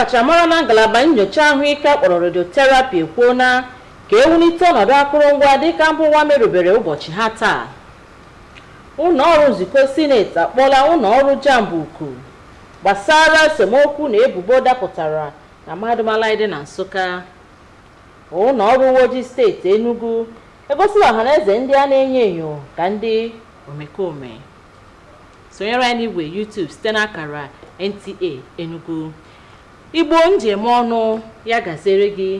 ọkachamara na ngalaba nyocha ahụike akpọrọ radiotherapy ekwuona ka ewulite ọnọdụ akụrụngwa dịka mba ụwa merụbere ụbọchị ha taa. Ụlọ ọrụ nzukọ sineti akpọla ụlọ ọrụ jamb oku gbasara esemokwu na ebubo dapụtara na mahadum dị na Nsụka. Ụlọ ọrụ uwe ojii steeti Enugu egosila ọhaneze ndị a na-enyo enyo ka ndị omekome. Sonyere anyị n'igwe YouTube site n'akara NTA Enugu. Igbo njem ọnụ ya gazere gị,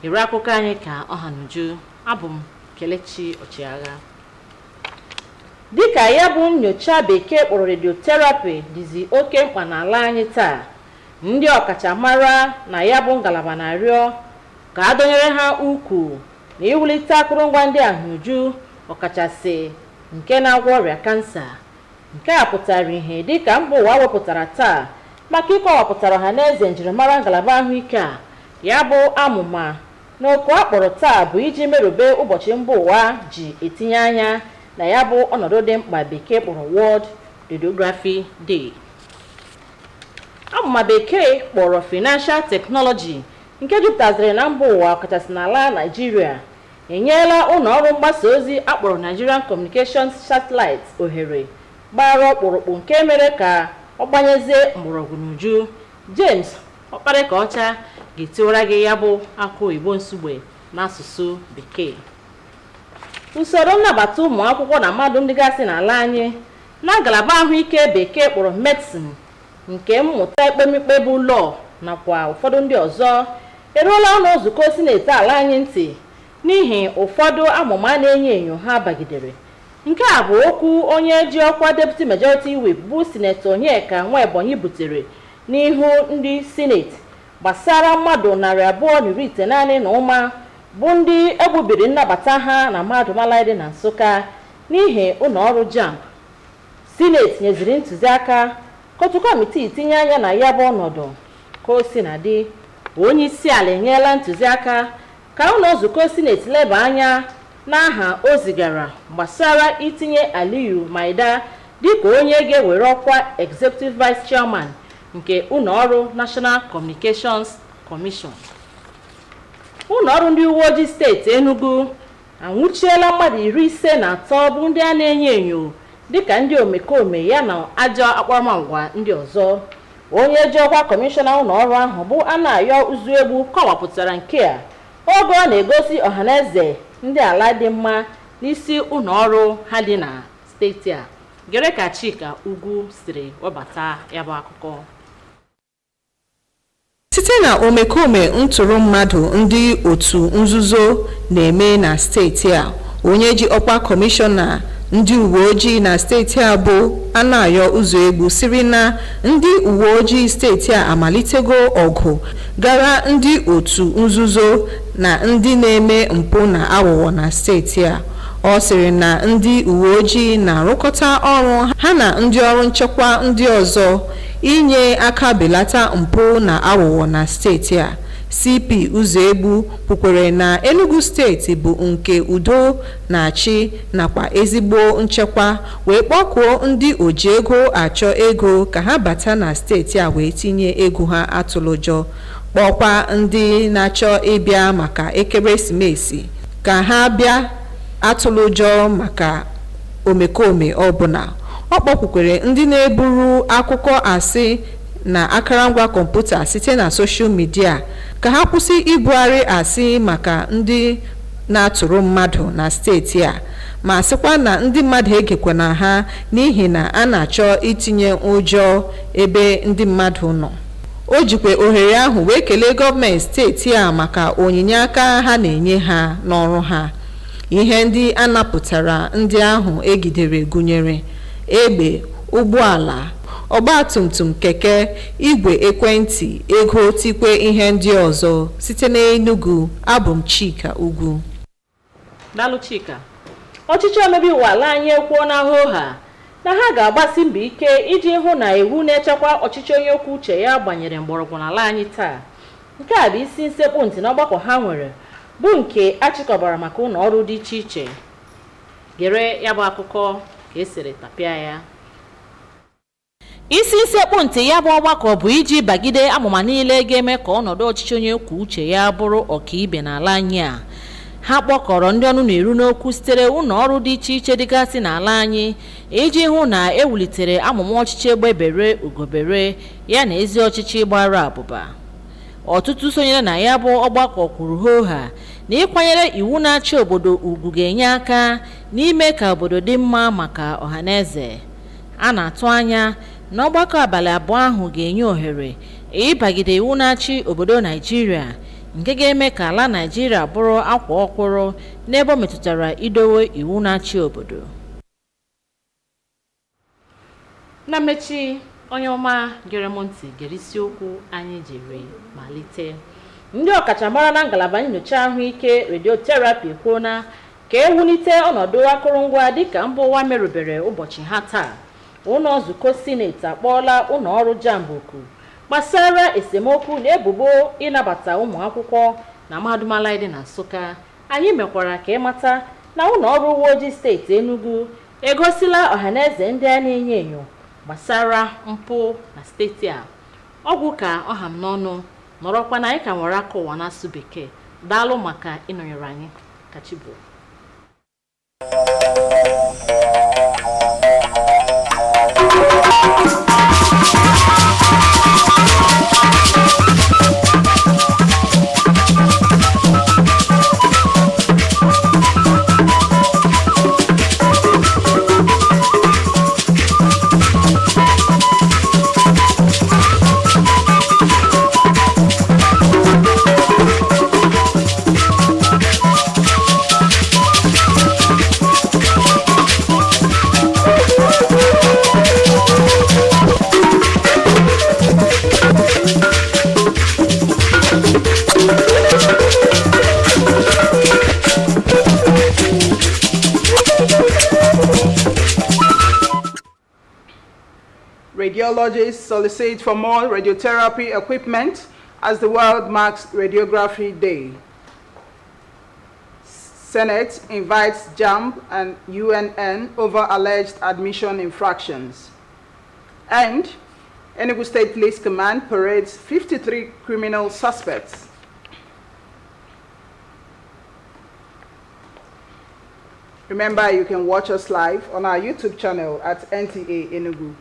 ire akụkọ anyị ka ọhanuju. Abụ m Kelechi Ọchịagha. Dịka ya bụ nyocha bekee kpọrọ radiotherapy dịzi oke mkpa n'ala anyị taa, ndị ọkachamara na ya bụ ngalaba na-arịọ ka a dọnyere ha ukwu na iwulite akụrụngwa ndị ahụju, ọkachasị nke na-agwọ ọrịa kansa. Nke a pụtara ihe dịka mba ụwa wepụtara taa maka ịkọwapụtara ọhaneze njirimara ngalaba ahụike a. Ya bụ amụma n'oku akpọrọ taa bụ iji merube ụbọchị mba ụwa ji etinye anya na ya bụ ọnọdụ dị mkpa bekee kpọrọ World Radiography Day. Amụma bekee kpọrọ Financial Technology nke jupụtaziri na mba ụwa ọkachasị n'ala Nigeria enyela ụlọ ọrụ mgbasa ozi akpọrọ Nigerian Communications Satellite ohere gbara ọkpụrụkpụ nke mere ka ọ gbanyezie mgbọrọgwụ n'uju. James Ọkparịkaọcha ga-etiwara gị ya bụ akụ oyibo nsugbe n'asụsụ bekee. Usoro nnabata ụmụ akwụkwọ na mmadụ ndị gasị n'ala anyị na ngalaba ahụike bekee kpọrọ medicine, nke mmụta ekpemikpe bụ law nakwa ụfọdụ ndị ọzọ eruola ụlọ nzukọ sineti ala anyị ntị n'ihi ụfọdụ amụma na-enyo enyo ha bagidere. Nke a bụ okwu onye ji ọkwa Deputy Majority Whip bụ Sinetọ Onyeka Nwaebonyi butere n'ihu ndị sineti gbasara mmadụ 219 bụ ndị egbubiri nnabata ha na mahadum dị na Nsụka n'ihi ụlọ ọrụ jamb. Sineti nyeziri ntụziaka ka otu kọmitii tinye anya na ya bụ ọnọdụ. Ka o si na dị, onye isi ala enyela ntụziaka ka ụlọ nzukọ sineti leba anya n'aha o zigara gbasara itinye Aliyu Maida dịka onye ga-ewere ọkwa Executive Vice Chairman nke ụlọ ọrụ National Communications Commission. Ụlọ ọrụ ndị uwe ojii steeti Enugu anwụchiela mmadụ 53 bụ ndị a na-enyo enyo dịka ndị omekome ya na ajọ akparamagwa ndị ọzọ. Onye ji ọkwa kọmishọna ụlọ ọrụ ahụ bụ Anayo Uzuegbu kọwapụtara nke a oge ọ na-egosi ọhaneze ndị ala dị mma n'isi ụlọ ọrụ ha dị na steeti a. Gere ka Chika Ugwu siri webata ya bụ akụkọ. Site na omekome ntụrụ mmadụ ndị otu nzuzo na-eme na steeti a, onye ji ọkwa kọmishọna ndị uwe ojii na steeti a bụ Anayo Uzuegbu siri na ndị uwe ojii steeti a amalitego ọgụ gara ndị otu nzuzo na ndị na-eme mpụ na aghụghọ na steeti a. Ọ sịrị na ndị uwe ojii na-arụkọta ọrụ ha na ndị ọrụ nchekwa ndị ọzọ inye aka belata mpụ na aghụghọ na steeti a. CP Uzuegbu kwukwere na Enugu steeti bụ nke udo na-achị nakwa ezigbo nchekwa, wee kpọkuo ndị oji ego achọ ego ka ha bata na steeti a wee tinye ego ha atụlụjọ, kpọkwa ndị na-achọ ịbịa maka ekeresimesi ka ha bịa atụlụjọ maka omekome ọbụla. Ọ kpọkwukwere ndị na-eburu akụkọ asị na akụrụngwa kọmputa site na soshal midia ka ha kwụsị ibugharị asị maka ndị na-atụrụ mmadụ na steeti a, ma sịkwa na ndị mmadụ egekwana ha n'ihi na a na-achọ itinye ụjọ ebe ndị mmadụ nọ. O jikwa ohere ahụ wee kelee gọọmenti steeti a maka onyinye aka ha na-enye ha n'ọrụ ha. Ihe ndị a napụtara ndị ahụ egidere gụnyere egbe, ụgbọala, ọgbatumtum, keke, igwe ekwentị, ego, tikwe ihe ndị ọzọ. Site n'Enugu, abụ m Chika Ugwu. Daalụ Chika. Ọchịchị omebe iwu ala anyị ekwuo na ha na ha ga-agbasi mbọ ike iji hụ na iwu na-echekwa ọchịchị onye kwuo uche ya gbanyere mgbọrọgwụ n'ala anyị taa. Nke a bụ isi nsekpụ ntị n'ọgbakọ ha nwere bụ nke achịkọbara maka ụlọ ọrụ dị iche iche. Gere ya bụ akụkọ ka esiri tapịa ya. isi sekpụ ntị ya bụ ọgbakọ bụ iji bagide amụma niile ga-eme ka ọnọdụ ọchịchị onye kwuo uche ya bụrụ ọkaibe n'ala anyị a. Ha kpọkọrọ ndị ọnụ na-eru n'okwu sitere ụlọ ọrụ dị iche iche dịgasị n'ala anyị iji hụ na ewulitere amụma ọchịchị egbebere ugobere ya na ezi ọchịchị gbara abụba. Ọtụtụ sonyere na ya bụ ọgbakọ kwuru hoha na ịkwanyere iwu na-achị obodo ugwu ga-enye aka n'ime ka obodo dị mma maka ọhaneze. A na-atụ anya na ọgbakọ abalị abụọ ahụ ga-enye ohere ịbagide iwu na-achị obodo Naijiria nke ga-eme ka ala Naijiria bụrụ akwa ọkwụrụ n'ebe ọ metụtara idowe iwu na-achị obodo. Na mmechi, onye ọma gere m ntị gere isiokwu anyị jiri malite. Ndị ọkachamara na ngalaba nyocha ahụike radiotherapy kwuona ka ewulite ọnọdụ akụrụngwa dịka mba ụwa merụbere ụbọchị ha taa. Ụlọ nzukọ sineti akpọọla ụlọ ọrụ JAMB oku gbasara esemokwu na ebubo ịnabata ụmụ akwụkwọ na mahadum ala dị na Nsụka. Anyị mekwara ka ịmata na ụlọ ọrụ uwe ojii steeti Enugu egosila ọhaneze ndị a na-enyo enyo gbasara mpụ na steeti a. Ọgwụ ka ọha m n'ọnụ nọrọkwa na anyị ka nwere aka ụwa n'asụ Bekee. Daalụ maka ịnọnyere anyị. Kachibu. Radiologists solicit for more radiotherapy equipment as the world marks Radiography Day. Senate invites JAMB and UNN over alleged admission infractions. And Enugu State Police Command parades 53 criminal suspects. Remember, you can watch us live on our YouTube channel at NTA Enugu.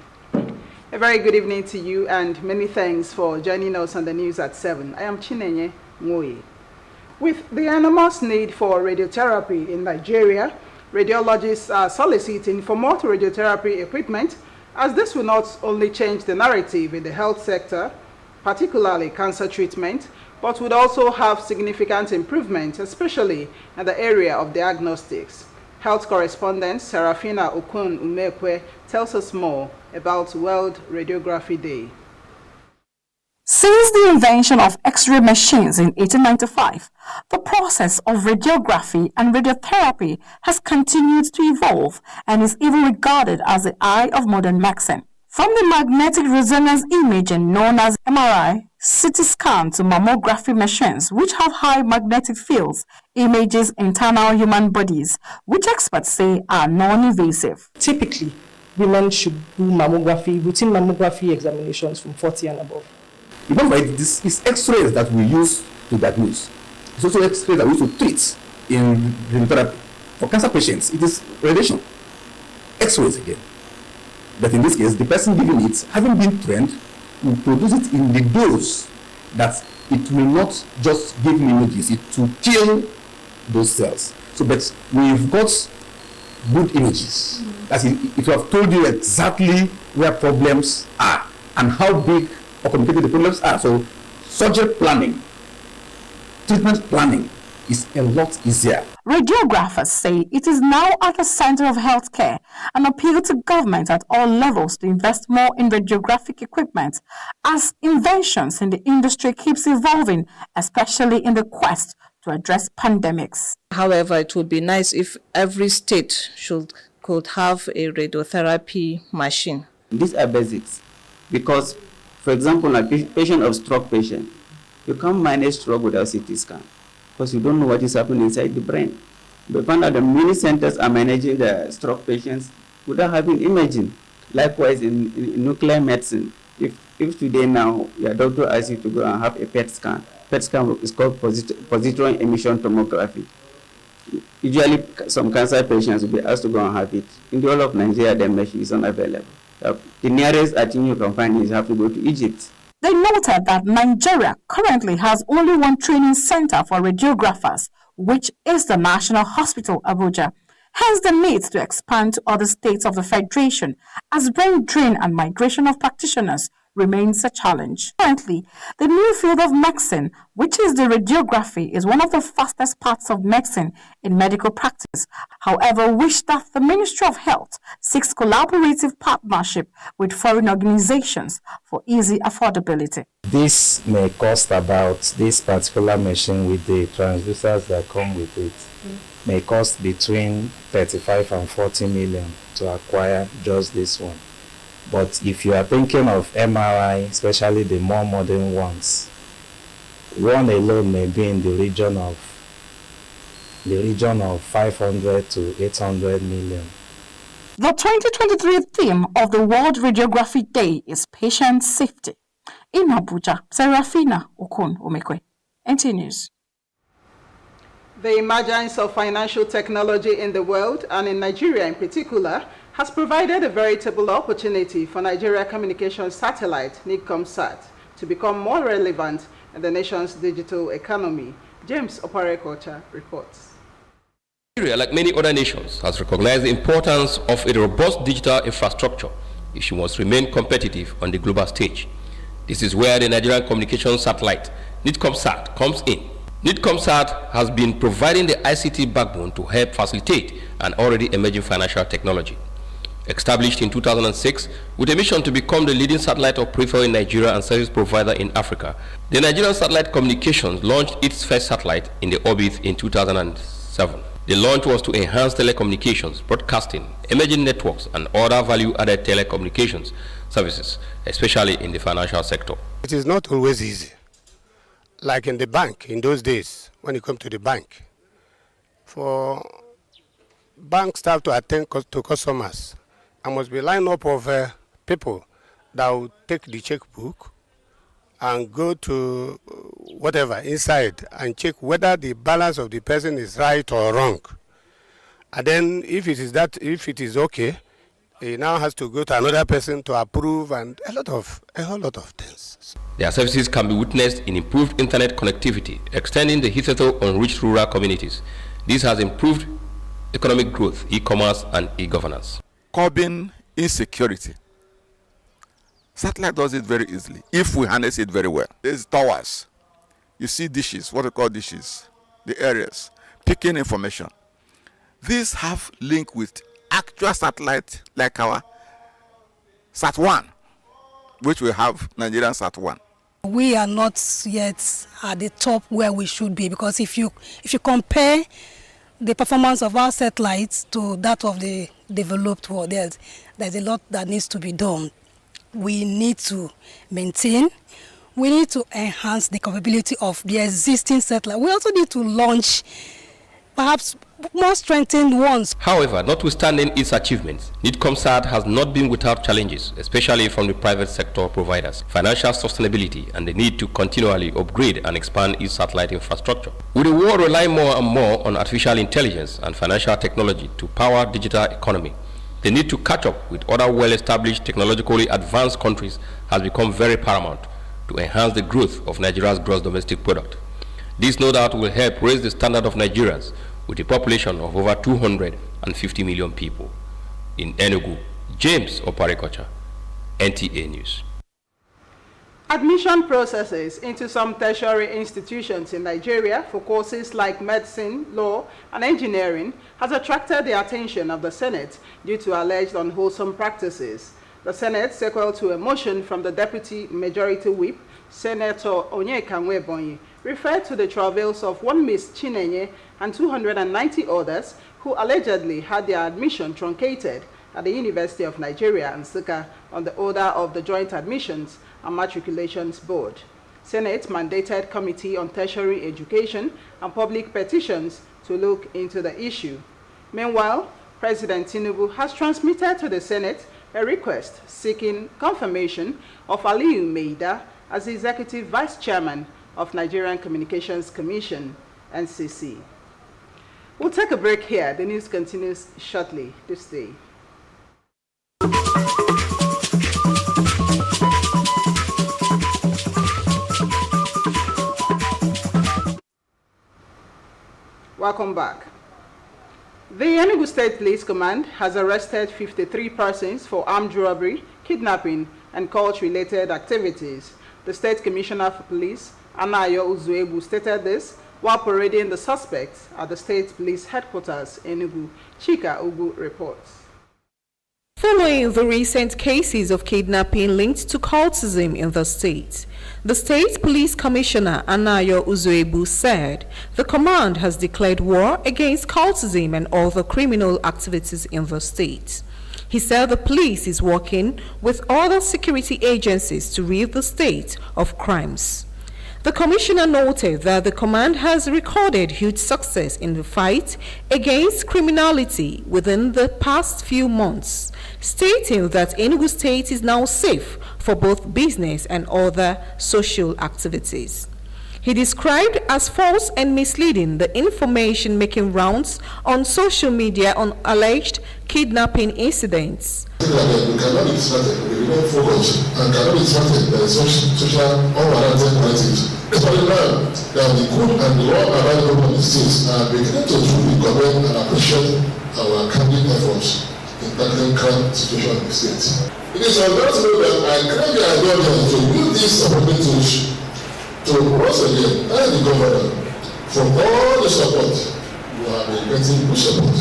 A very good evening to you and many thanks for joining us on the news at 7. I am Chinenye Nwoye. With the enormous need for radiotherapy in Nigeria, radiologists are soliciting for more radiotherapy equipment, as this will not only change the narrative in the health sector, particularly cancer treatment, but would also have significant improvement, especially in the area of diagnostics. Health correspondent Serafina Okun Umekwe tells us more about World Radiography Day. Since the invention of X-ray machines in 1895, the process of radiography and radiotherapy has continued to evolve and is even regarded as the eye of modern medicine. From the magnetic resonance imaging known as MRI, CT scan to mammography machines which have high magnetic fields, images internal human bodies, which experts say are non-invasive. Typically, women should do mammography, routine mammography examinations from 40 and above. Remember, this is X-rays that we use to diagnose. It's also X-rays that we use to treat in radiotherapy. For cancer patients, it is radiation. X-rays again. But in this case, the person giving it, having been trained, will produce it in the dose that it will not just give me images, it will kill those cells. So, but we've got good images. That is, it will have told you exactly where problems are and how big or complicated the problems are. So, surgery planning, treatment planning is a lot easier. Radiographers say it is now at the center of healthcare and appeal to government at all levels to invest more in radiographic equipment as inventions in the industry keeps evolving, especially in the quest to address pandemics. However, it would be nice if every state could have a radiotherapy machine. These are basics because, for example, a patient of stroke patient, you can't manage stroke without CT scan, because you don't know what is happening inside the brain. We found out that many centers are managing the stroke patients without having imaging. Likewise, in nuclear medicine, if today now your doctor asks you to go and have a PET scan is called positron emission tomography. Usually, some cancer patients will be asked to go and have it. In the whole of Nigeria, the machine is unavailable. The nearest thing you can find is you have to go to Egypt. They noted that Nigeria currently has only one training center for radiographers, which is the National Hospital, Abuja. Hence the need to expand to other states of the Federation, as brain drain and migration of practitioners remains a challenge. Currently, the new field of medicine, which is the radiography, is one of the fastest parts of medicine in medical practice. However, wish that the Ministry of Health seeks collaborative partnership with foreign organizations for easy affordability. This may cost about, this particular machine with the transducers that come with it, may cost between 35 and 40 million to acquire just this one. But if you are thinking of MRI, especially the more modern ones, one alone may be in the region of 500 to 800 million. The 2023 theme of the World Radiography Day is patient safety. In Abuja, Serafina Okun-Omekwe, NT News. The emergence of financial technology in the world, and in Nigeria in particular, has provided a veritable opportunity for Nigeria communications satellite, NICOMSAT, to become more relevant in the nation's digital economy. James Oparekocha reports. Nigeria, like many other nations, has recognized the importance of a robust digital infrastructure if she must remain competitive on the global stage. This is where the Nigerian communications satellite, NICOMSAT, comes in. NICOMSAT has been providing the ICT backbone to help facilitate an already emerging financial technology. Established in 2006 with a mission to become the leading satellite operator in Nigeria and service provider in Africa, the Nigerian Satellite Communications launched its first satellite in the orbit in 2007. The launch was to enhance telecommunications, broadcasting, emerging networks, and other value-added telecommunications services, especially in the financial sector. It is not always easy. Like in the bank, in those days, when you come to the bank, for bank staff to attend to customers, there must be a lineup of people that will take the checkbook and go to whatever inside and check whether the balance of the person is right or wrong. And then if it is okay, he now has to go to another person to approve, and a whole lot of things. Their services can be witnessed in improved internet connectivity, extending the hitherto unreached rural communities. This has improved economic growth, e-commerce, and e-governance. Curbing insecurity. Satellite does it very easily if we harness it very well. There's towers. You see dishes, what we call dishes, the areas, picking information. These have link with actual satellite like our Sat1, which we have Nigerian Sat1. We are not yet at the top where we should be, because if you compare the performance of our satellites to that of the developed world, there's a lot that needs to be done. We need to maintain, we need to enhance the capability of the existing satellite. We also need to launch perhaps more strengthened ones. However, notwithstanding its achievements, NICOMSAT has not been without challenges, especially from the private sector providers, financial sustainability, and the need to continually upgrade and expand its satellite infrastructure. With the world relying more and more on artificial intelligence and financial technology to power digital economy, the need to catch up with other well-established technologically advanced countries has become very paramount to enhance the growth of Nigeria's gross domestic product. This no doubt will help raise the standard of Nigerians with a population of over 250 million people. In Enugu, James Oparekocha, NTA News. Admission processes into some tertiary institutions in Nigeria for courses like medicine, law, and engineering has attracted the attention of the Senate due to alleged unwholesome practices. The Senate, sequel to a motion from the Deputy Majority Whip, Senator Onyeka Nwebonyi, referred to the travails of one Miss Chinenye and 290 others who allegedly had their admission truncated at the University of Nigeria, Nsukka, on the order of the Joint Admissions and Matriculations Board. Senate mandated Committee on Tertiary Education and Public Petitions to look into the issue. Meanwhile, President Tinubu has transmitted to the Senate a request seeking confirmation of Aliyu Meida as the Executive Vice Chairman of Nigerian Communications Commission, NCC. We'll take a break here. The news continues shortly. Do stay. Welcome back. The Enugu State Police Command has arrested 53 persons for armed robbery, kidnapping, and cult-related activities. The State Commissioner for Police, Anayo Uzuebu, stated this while parading the suspects at the State Police Headquarters, Enugu. Chika Ugu reports. Following the recent cases of kidnapping linked to cultism in the state, the State Police Commissioner Anayo Uzuebu said the command has declared war against cultism and other criminal activities in the state. He said the police is working with other security agencies to rid the state of crimes. The commissioner noted that the command has recorded huge success in the fight against criminality within the past few months, stating that Enugu State is now safe for both business and other social activities. He described as false and misleading the information making rounds on social media on alleged kidnapping incidents. We cannot be distracted, we remain focused and cannot be distracted by social unwarranted narratives. Especially now that the good and the law-abiding government of the states are beginning to truly commend and appreciate our candid efforts in tackling current situation in the state. It is undoubtedly that I crave the idea to use these opportunities to once again thank the governor for all the support you have been getting, good support.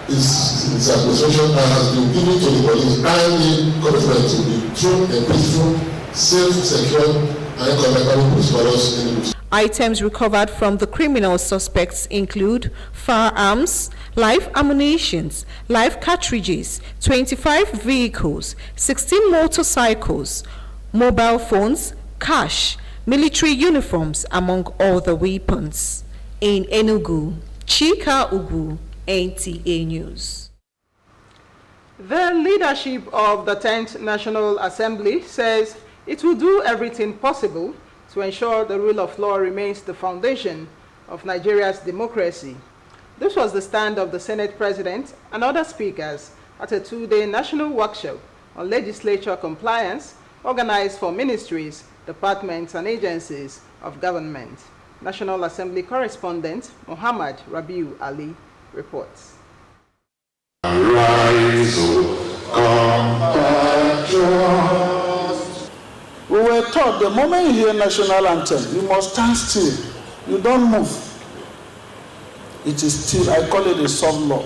His administration has been given to the police and the commitment to be true and peaceful, safe, secure, and economically prosperous in the Items recovered from the criminal suspects include firearms, live ammunition, live cartridges, 25 vehicles, 16 motorcycles, mobile phones, cash, military uniforms, among other weapons. In Enugu, Chika Ugu, NTA News. The leadership of the 10th National Assembly says it will do everything possible to ensure the rule of law remains the foundation of Nigeria's democracy. This was the stand of the Senate President and other speakers at a two-day national workshop on legislature compliance organized for ministries, departments, and agencies of government. National Assembly correspondent Muhammad Rabiu Ali reports. We were taught the moment you hear national anthem, you must stand still. You don't move. It is still, I call it a soft law,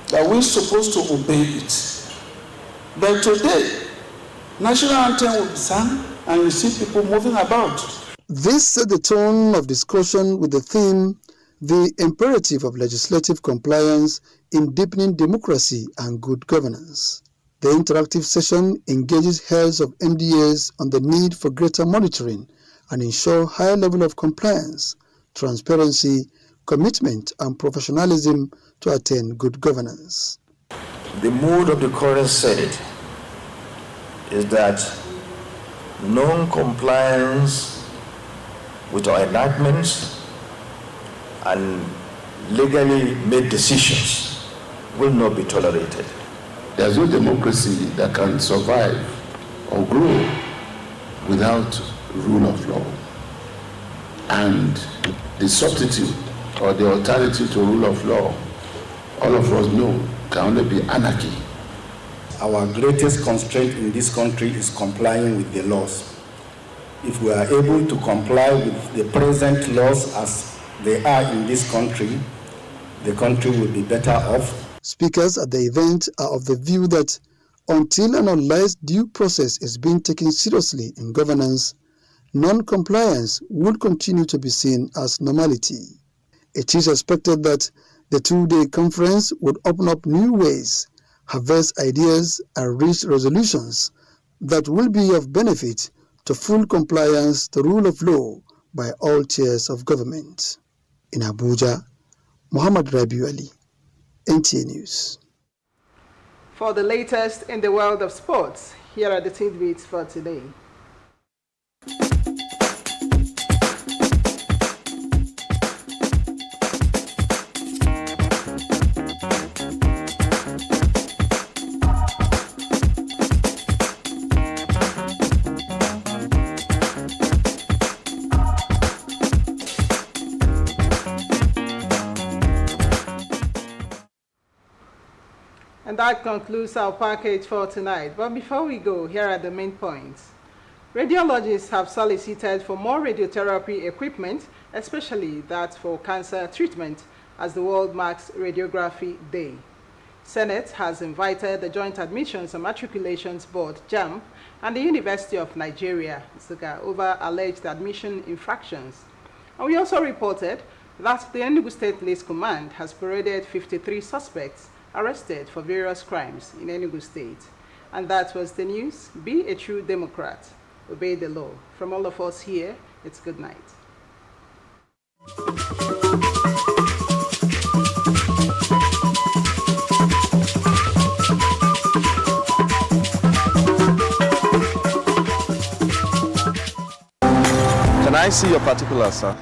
that we're supposed to obey it. But today, national anthem will be sung and you see people moving about. This set the tone of discussion with the theme, the imperative of legislative compliance in deepening democracy and good governance. The interactive session engages heads of NDAs on the need for greater monitoring and ensure higher level of compliance, transparency, commitment, and professionalism to attain good governance. The mood of the current Senate is that non-compliance with our enactments and legally made decisions will not be tolerated. There's no democracy that can survive or grow without rule of law. And the substitute or the alternative to rule of law, all of us know, can only be anarchy. Our greatest constraint in this country is complying with the laws. If we are able to comply with the present laws as they are in this country, the country will be better off. Speakers at the event are of the view that until and unless due process is being taken seriously in governance, non-compliance will continue to be seen as normality. It is expected that the two-day conference would open up new ways, harvest ideas, and reach resolutions that will be of benefit to full compliance to rule of law by all tiers of government. In Abuja, Muhammad Rabiu Ali, NTA News. For the latest in the world of sports, here are the tidbits for today. And that concludes our package for tonight. But before we go, here are the main points. Radiologists have solicited for more radiotherapy equipment, especially that for cancer treatment, as the world marks Radiography Day. Senate has invited the Joint Admissions and Matriculations Board, JAMB, and the University of Nigeria, Nsukka, over alleged admission infractions. And we also reported that the Enugu State Police Command has paraded 53 suspects arrested for various crimes in Enugu State. And that was the news. Be a true Democrat. Obey the law. From all of us here, it's good night. Can I see your particulars, sir?